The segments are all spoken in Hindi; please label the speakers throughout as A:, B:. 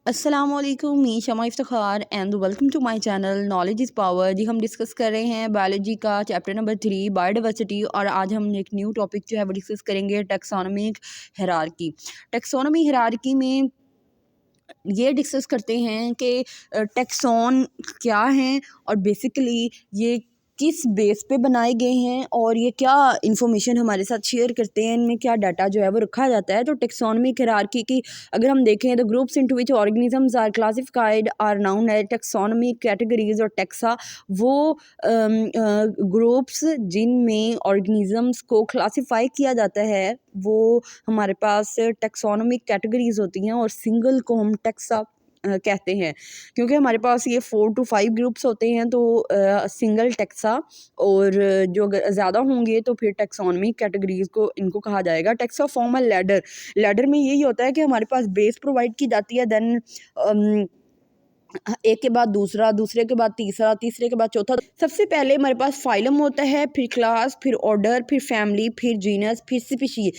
A: अस्सलामुअलैकुम, मी Shama Iftikhar and welcome to my channel knowledge is power. जी हम डिस्कस कर रहे हैं बायोलॉजी का चैप्टर नंबर 3 बायोडाइवर्सिटी, और आज हम एक न्यू टॉपिक जो है वो डिस्कस करेंगे टैक्सोनॉमिक हायरार्की। टैक्सोनॉमी हायरार्की में ये डिस्कस करते हैं कि टैक्सोन क्या हैं और बेसिकली ये किस बेस पे बनाए गए हैं और ये क्या इंफॉर्मेशन हमारे साथ शेयर करते हैं, इनमें क्या डाटा जो है वो रखा जाता है। तो टैक्सोनॉमिक हायरार्की की अगर हम देखें तो groups into which organisms are classified are known as taxonomic categories और टैक्सा वो ग्रुप्स जिनमें ऑर्गेनिजम्स को क्लासिफाई किया जाता है वो हमारे पास टैक्सोनॉमिक कैटेगरीज होती हैं, और सिंगल को हम टैक्सा कहते हैं। क्योंकि हमारे पास ये 4 to 5 ग्रुप्स होते हैं तो सिंगल टैक्सा, और जो अगर ज़्यादा होंगे तो फिर टैक्सोनॉमिक कैटेगरीज को इनको कहा जाएगा। Taxa form a ladder. Ladder में यही होता है कि हमारे पास बेस प्रोवाइड की जाती है, देन एक के बाद दूसरा, दूसरे के बाद तीसरा, तीसरे के बाद चौथा। सबसे पहले हमारे पास फाइलम होता है, फिर क्लास, फिर ऑर्डर, फिर फैमिली, फिर जीनस, फिर स्पीशीज।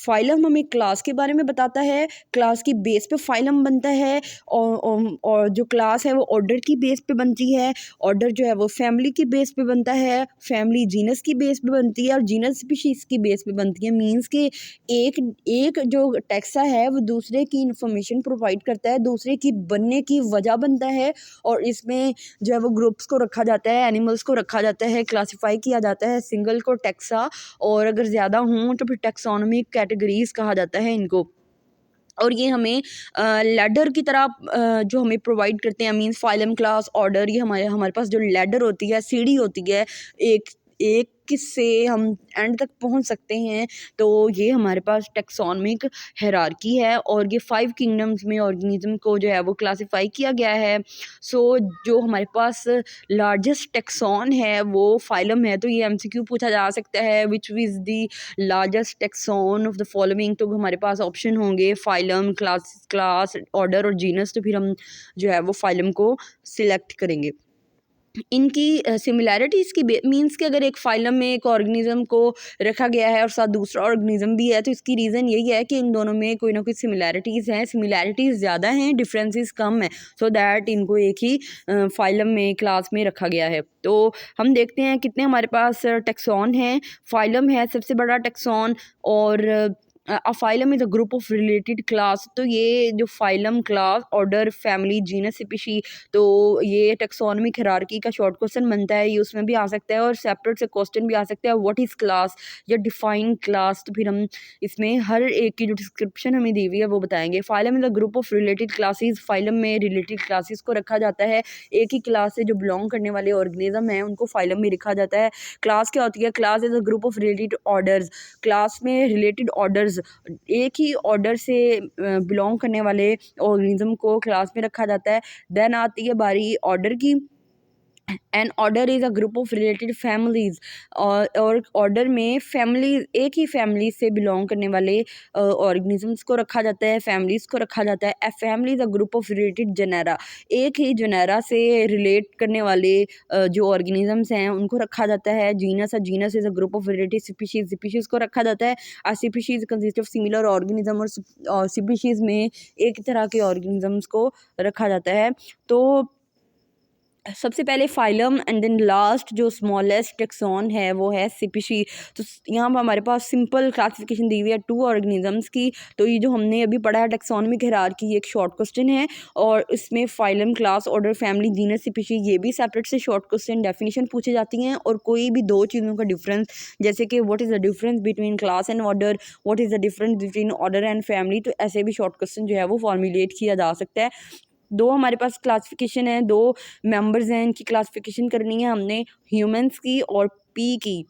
A: फाइलम हमें क्लास के बारे में बताता है, क्लास की बेस पे फाइलम बनता है, और जो क्लास है वो ऑर्डर की बेस पे बनती है, ऑर्डर जो है वो फैमिली की बेस पे बनता है, फैमिली जीनस की बेस पे बनती है, और जीनस स्पीशीज की बेस पे बनती है। मीन्स कि एक एक जो टैक्सा है वो दूसरे की इंफॉर्मेशन प्रोवाइड करता है, दूसरे की बनने की वजह बनता है, और इसमें जो है वो ग्रुप्स को रखा जाता है, एनिमल्स को रखा जाता है, क्लासिफाई किया जाता है। सिंगल को टैक्सा, और अगर ज़्यादा हों तो फिर टैक्सोनॉमिक कैटेगरीज कहा जाता है इनको। और ये हमें लैडर की तरह जो हमें प्रोवाइड करते हैं, मीन्स फाइलम, क्लास, ऑर्डर। ये हमारे हमारे पास जो लैडर होती है, सीढ़ी होती है, एक एक किससे हम एंड तक पहुंच सकते हैं। तो ये हमारे पास टैक्सोनॉमिक हायरार्की है, और ये 5 किंगडम्स में ऑर्गेनिज्म को जो है वो क्लासिफाई किया गया है। सो जो हमारे पास लार्जेस्ट टैक्सॉन है वो फाइलम है। तो ये एमसीक्यू पूछा जा सकता है, which is the largest taxon of the following. तो हमारे पास ऑप्शन होंगे फाइलम, क्लास, ऑर्डर और जीनस। तो फिर हम जो है वो फाइलम को सिलेक्ट करेंगे। इनकी सिमिलैरिटीज़ की मीन्स कि अगर एक फाइलम में एक ऑर्गेनिज्म को रखा गया है और साथ दूसरा ऑर्गेनिज्म भी है, तो इसकी रीज़न यही है कि इन दोनों में कोई ना कोई सिमिलैरिटीज़ हैं। सिमिलैरिटीज़ ज़्यादा हैं, डिफरेंसेस कम है, सो दैट इनको एक ही फाइलम में, क्लास में रखा गया है। तो हम देखते हैं कितने हमारे पास टैक्सॉन हैं। फाइलम है सबसे बड़ा टैक्सॉन, और phylum is a group of related class. तो ये जो phylum, class, order, family, genus, species, तो ये टैक्सोनॉमिक हायरार्की का शॉर्ट क्वेश्चन बनता है, ये उसमें भी आ सकता है, और सेपरेट से क्वेश्चन भी आ सकता है, व्हाट इज़ क्लास या डिफाइन क्लास। तो फिर हम इसमें हर एक की जो डिस्क्रिप्शन हमें दी हुई है वो बताएंगे। Phylum is a group of related classes. Phylum में रिलेटेड क्लासेस को रखा जाता है, एक ही क्लास से जो बिलोंग करने वाले ऑर्गेनिज्म हैं उनको फाइलम में रखा जाता है। क्लास क्या होती है? Class is a group of related orders. Class में रिलेटेड ऑर्डर्स, एक ही ऑर्डर से बिलोंग करने वाले ऑर्गेनिज्म को क्लास में रखा जाता है। देन आती है बारी ऑर्डर की। An order is a group of related families, और ऑर्डर में फैमिलीज, एक ही फैमिली से बिलोंग करने वाले ऑर्गेनिजम्स को रखा जाता है, फैमिलीज़ को रखा जाता है। A family is a group of related genera. एक ही जेनेरा से रिलेट करने वाले जो ऑर्गेनिजम्स हैं उनको रखा जाता है। Genus is a group of related species. Species को रखा जाता है। Species consist of similar organism, और स्पीशीज़ में एक तरह के ऑर्गेनिजम्स को रखा जाता है। तो सबसे पहले फाइलम, एंड देन लास्ट जो स्मॉलेस्ट टैक्सॉन है वो है स्पीशी। तो यहाँ पर हमारे पास सिंपल क्लासिफिकेशन दी हुई है 2 ऑर्गेनिजम्स की। तो ये जो हमने अभी पढ़ा है टैक्सोनॉमिक हायरार्की, ये एक शॉर्ट क्वेश्चन है, और इसमें phylum, class, order, family, genus, species, ये भी सेपरेट से शॉर्ट क्वेश्चन डेफिनेशन पूछे जाती हैं, और कोई भी 2 चीज़ों का डिफरेंस, जैसे कि what is the difference between class and order, what is the difference between order and family. तो ऐसे भी शॉर्ट क्वेश्चन जो है वो फॉर्मुलेट किया जा सकता है। 2 हमारे पास क्लासिफिकेशन है, 2 मेंबर्स हैं, इनकी क्लासिफिकेशन करनी है हमने, ह्यूमंस की और पी की।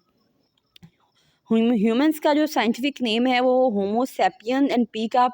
A: ह्यूमंस का जो साइंटिफिक नेम है वो होमो सैपियन, एंड पी का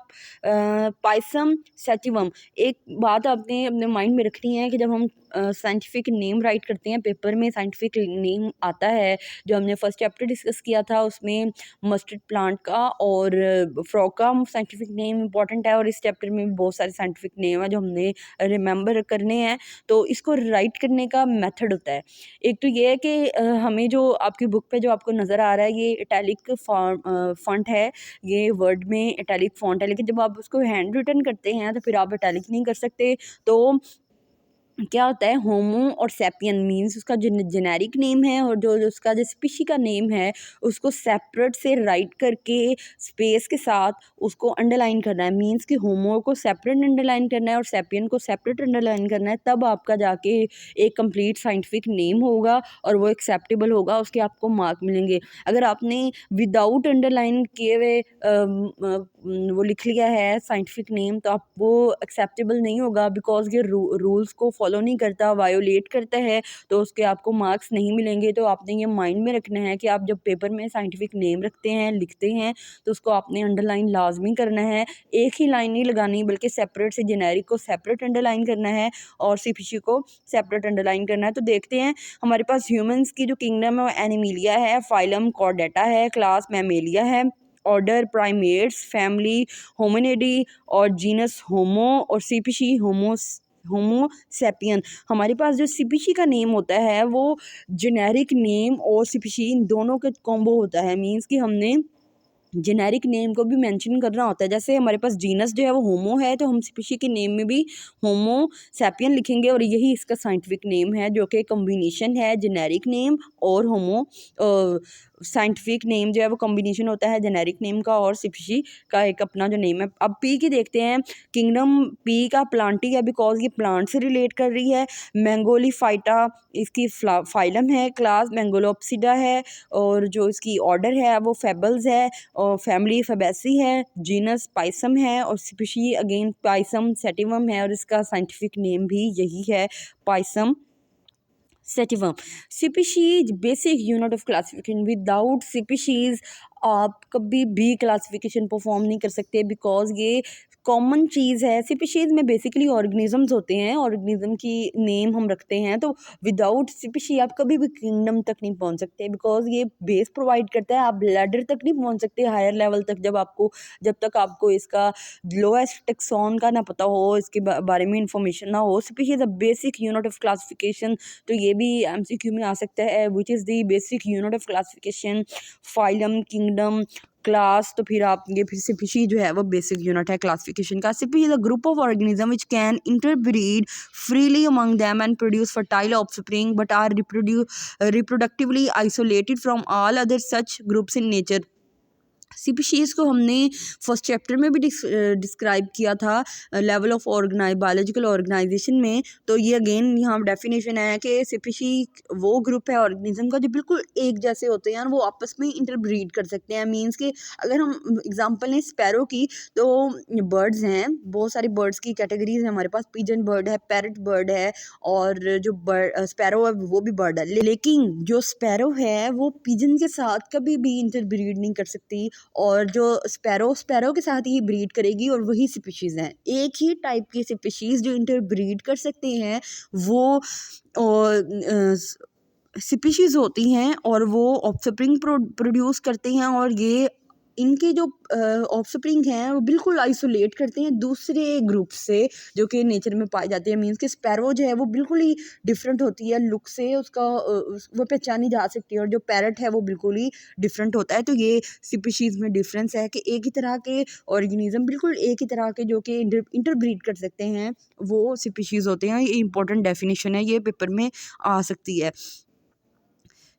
A: पाइसम सैटिवम। एक बात आपने अपने माइंड में रखनी है कि जब हम साइंटिफिक नेम राइट करते हैं पेपर में, साइंटिफिक नेम आता है जो हमने फर्स्ट चैप्टर डिस्कस किया था उसमें मस्टर्ड प्लांट का और फ्रॉग का साइंटिफिक नेम इंपॉर्टेंट है, और इस चैप्टर में भी बहुत सारे साइंटिफिक नेम है जो हमने रिमेंबर करने हैं। तो इसको राइट करने का मेथड होता है, एक तो ये है कि हमें जो आपकी बुक पे जो आपको नज़र आ रहा है ये इटैलिक फॉन्ट है, ये वर्ड में इटैलिक फॉन्ट है, लेकिन जब आप उसको हैंड रिटन करते हैं तो फिर आप इटैलिक नहीं कर सकते। तो क्या होता है, होमो और सैपियन मीन्स उसका जो जेनेरिक नेम है और जो उसका जो स्पीशी का नेम है उसको सेपरेट से राइट करके स्पेस के साथ उसको अंडरलाइन करना है। मीन्स कि होमो को सेपरेट अंडरलाइन करना है और सैपियन को सेपरेट अंडरलाइन करना है, तब आपका जाके एक कंप्लीट साइंटिफिक नेम होगा और वो एक्सेप्टेबल होगा, उसके आपको मार्क मिलेंगे। अगर आपने विदाउट अंडरलाइन किए हुए वो लिख लिया है साइंटिफिक नेम तो आप वो एक्सेप्टेबल नहीं होगा, बिकॉज ये रूल्स को फॉलो नहीं करता, वायोलेट करता है, तो उसके आपको मार्क्स नहीं मिलेंगे। तो आपने ये माइंड में रखना है कि आप जब पेपर में साइंटिफिक नेम रखते हैं, लिखते हैं, तो उसको आपने अंडरलाइन लाजमी करना है, एक ही लाइन नहीं लगानी बल्कि सेपरेट से जेनेरिक को सेपरेट अंडरलाइन करना है और सीपीसी को सेपरेट अंडरलाइन करना है। तो देखते हैं हमारे पास ह्यूमंस की जो किंगडम है वो एनिमिलिया है, फाइलम कॉर्डेटा है, क्लास मैमेलिया है, ऑर्डर प्राइमेट्स, फैमिली होमिनिडी और जीनस होमो और स्पीशी होमो सैपियन। हमारे पास जो स्पीशी का नेम होता है वो जेनेरिक नेम और स्पीशी इन दोनों का कॉम्बो होता है। मींस कि हमने जेनेरिक नेम को भी मेंशन करना होता है। जैसे हमारे पास जीनस जो है वो होमो है तो हम स्पीशी के नेम में भी होमो सैपियन लिखेंगे और यही इसका साइंटिफिक नेम है, जो कि कॉम्बिनेशन है जेनेरिक नेम और होमो साइंटिफिक नेम जो है वो कॉम्बिनेशन होता है जेनेरिक नेम का और स्पीशी का एक अपना जो नेम है। अब पी की देखते हैं, किंगडम पी का प्लांटी है बिकॉज ये प्लांट से रिलेट कर रही है। मैंगोलीफाइटा इसकी फाइलम है, क्लास मैंगोलोप्सिडा है और जो इसकी ऑर्डर है वो फेबल्स है और फैमिली फैबेसी है, जीनस पाइसम है और स्पीशी अगेन पाइसम सेटिवम है और इसका साइंटिफिक नेम भी यही है, Pisum sativum. Species basic unit of classification, without species आप कभी भी क्लासिफिकेशन परफॉर्म नहीं कर सकते बिकॉज ये कॉमन चीज़ है। स्पीशीज़ में बेसिकली ऑर्गेनिजम्स होते हैं, ऑर्गेनिज्म की नेम हम रखते हैं, तो विदाउट स्पीशी आप कभी भी किंगडम तक नहीं पहुंच सकते बिकॉज ये बेस प्रोवाइड करता है। आप लैडर तक नहीं पहुंच सकते हायर लेवल तक जब तक आपको इसका लोएस्ट टेक्सॉन का ना पता हो, इसके बारे में इंफॉर्मेशन ना हो। Species a basic unit of classification, तो ये भी एमसीक्यू में आ सकता है, which is the basic unit of classification, phylum, kingdom, class. तो फिर आप ये फिर स्पीशी जो है वो बेसिक यूनिट है क्लासिफिकेशन का। Species is a group of organism which can interbreed freely among them and produce fertile offspring but are reproductively isolated from all other such groups in nature. Species को हमने फर्स्ट चैप्टर में भी डिस्क्राइब किया था लेवल ऑफ बायोलॉजिकल ऑर्गेनाइजेशन में। तो ये अगेन यहाँ डेफिनेशन है कि स्पीशी वो ग्रुप है ऑर्गेनिज्म का जो बिल्कुल एक जैसे होते हैं और वो आपस में इंटरब्रीड कर सकते हैं। मींस कि अगर हम एग्जांपल लें स्पैरो की, तो बर्ड्स हैं, बहुत सारी बर्ड्स की कैटेगरीज हैं हमारे पास, पिजन बर्ड है, पैरट बर्ड है और जो स्पैरो है वो भी बर्ड है, लेकिन जो स्पैरो है वो पिजन के साथ कभी भी इंटरब्रीड नहीं कर सकती और जो स्पैरो के साथ ही ब्रीड करेगी और वही स्पीशीज़ हैं। एक ही टाइप की स्पीशीज़ जो इंटरब्रीड कर सकते हैं वो स्पीशीज़ होती हैं और वो ऑफस्प्रिंग प्रोड्यूस करते हैं और ये इनके जो ऑफस्प्रिंग हैं वो बिल्कुल आइसोलेट करते हैं दूसरे ग्रुप से जो कि नेचर में पाए जाते हैं। मीन्स कि स्पैरो जो है वो बिल्कुल ही डिफरेंट होती है लुक से, उसका वो पहचानी जा सकती है और जो पैरट है वो बिल्कुल ही डिफरेंट होता है। तो ये स्पीशीज़ में डिफरेंस है कि एक ही तरह के ऑर्गेनिज्म बिल्कुल एक ही तरह के जो कि इंटरब्रीड कर सकते हैं वो स्पीशीज़ होते हैं। ये इंपॉर्टेंट डेफिनेशन है, ये पेपर में आ सकती है।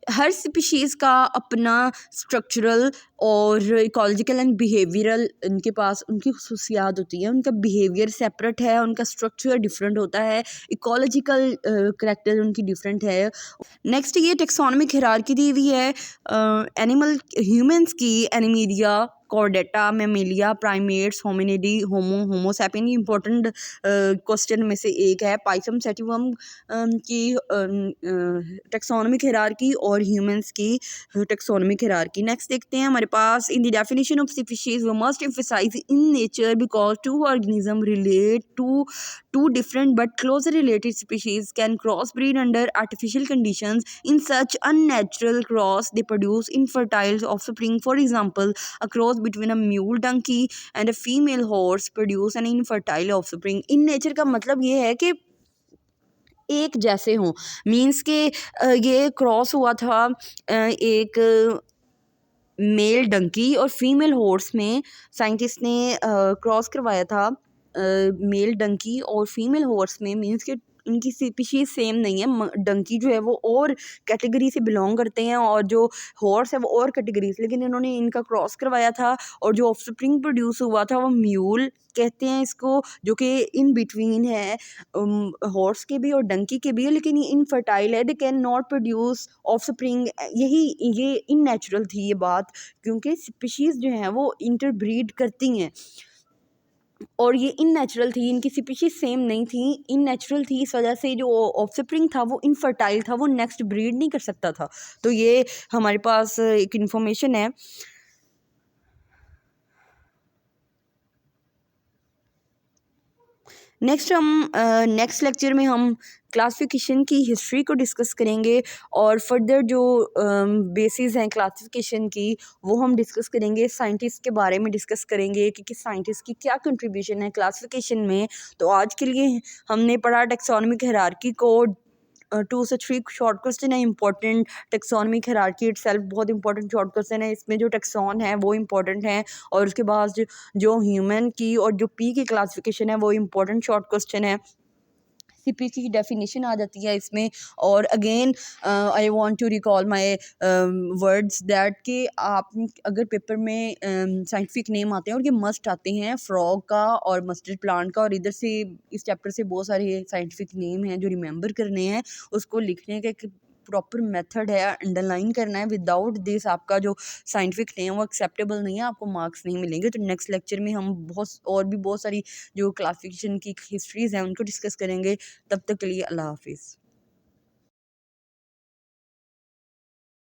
A: हर स्पीशीज़ का अपना स्ट्रक्चरल और इकोलॉजिकल एंड बिहेवियरल इनके पास उनकी खसूसियात होती हैं। उनका बिहेवियर सेपरेट है, उनका स्ट्रक्चर डिफरेंट होता है, इकोलॉजिकल करैक्टर उनकी डिफरेंट है। नेक्स्ट ये टेक्सोनमिक हायरार्की दी हुई है एनिमल ह्यूमंस की, Animalia, Chordata, Mammalia, Primates, Hominidae, Homo sapien. Important question में से एक है। पाइथम सेटिवम की टेक्सोनोमिक हायरार्की और ह्यूमंस की टेक्सोनोमिक हायरार्की। नेक्स्ट देखते हैं हमारे पास in the definition of species we must emphasise in nature because two organism relate to two different but closely related species can crossbreed under artificial conditions. In such unnatural cross, they produce infertile offspring. For example, a cross between a mule donkey and a female horse produce an infertile offspring. In nature का मतलब ये है कि एक जैसे हों, मीन्स के ये क्रॉस हुआ था एक मेल डंकी और फीमेल हॉर्स में। साइंटिस्ट ने क्रॉस करवाया था मेल डंकी और फीमेल हॉर्स में, मीन्स कि इनकी स्पीशीज सेम नहीं है। डंकी जो है वो और कैटेगरी से बिलोंग करते हैं और जो हॉर्स है वो और कैटेगरी से, लेकिन इन्होंने इनका क्रॉस करवाया था और जो ऑफस्प्रिंग प्रोड्यूस हुआ था वो म्यूल कहते हैं इसको, जो कि इन बिटवीन है हॉर्स के भी और डंकी के भी है, लेकिन ये इनफर्टाइल है। They can not produce offspring. ये इननेचुरल थी ये बात, क्योंकि स्पीशीज़ जो हैं वो इंटरब्रीड करती हैं और ये इननेचुरल थी, इनकी स्पीशीज सेम नहीं थी, इननेचुरल थी। इस वजह से जो ऑफस्प्रिंग था वो इनफर्टाइल था, वो नेक्स्ट ब्रीड नहीं कर सकता था। तो ये हमारे पास एक इन्फॉर्मेशन है। नेक्स्ट लेक्चर में हम क्लासिफिकेशन की हिस्ट्री को डिस्कस करेंगे और फर्दर जो बेसिस हैं क्लासिफिकेशन की वो हम डिस्कस करेंगे। साइंटिस्ट के बारे में डिस्कस करेंगे कि किस साइंटिस्ट की क्या कंट्रीब्यूशन है क्लासिफिकेशन में। तो आज के लिए हमने पढ़ा टेक्सोनोमिक हायरार्की को। 2 से 3 शॉर्ट क्वेश्चन है इंपॉर्टेंट। टेक्सोनोमिक हायरार्की इटसेल्फ बहुत इंपॉर्टेंट शॉर्ट क्वेश्चन है, इसमें जो टेक्सॉन है वो इंपॉर्टेंट है और उसके बाद जो ह्यूमन की और जो पी की क्लासिफिकेशन है वो इंपॉर्टेंट शॉर्ट क्वेश्चन है। सीपी की डेफिनेशन आ जाती है इसमें। और again I want to recall my words that कि आप अगर पेपर में साइंटिफिक नेम आते हैं और ये मस्ट आते हैं फ्रॉग का और मस्टर्ड प्लांट का, और इधर से इस चैप्टर से बहुत सारे साइंटिफिक नेम हैं जो रिमेंबर करने हैं, उसको लिखने का एक प्रॉपर मेथड है, अंडरलाइन करना है। विदाउट दिस आपका जो साइंटिफिक नेम वो एक्सेप्टेबल नहीं है, आपको मार्क्स नहीं मिलेंगे। तो नेक्स्ट लेक्चर में हम बहुत सारी जो क्लासिफिकेशन की हिस्ट्रीज़ हैं उनको डिस्कस करेंगे। तब तक के लिए अल्लाह हाफिज़।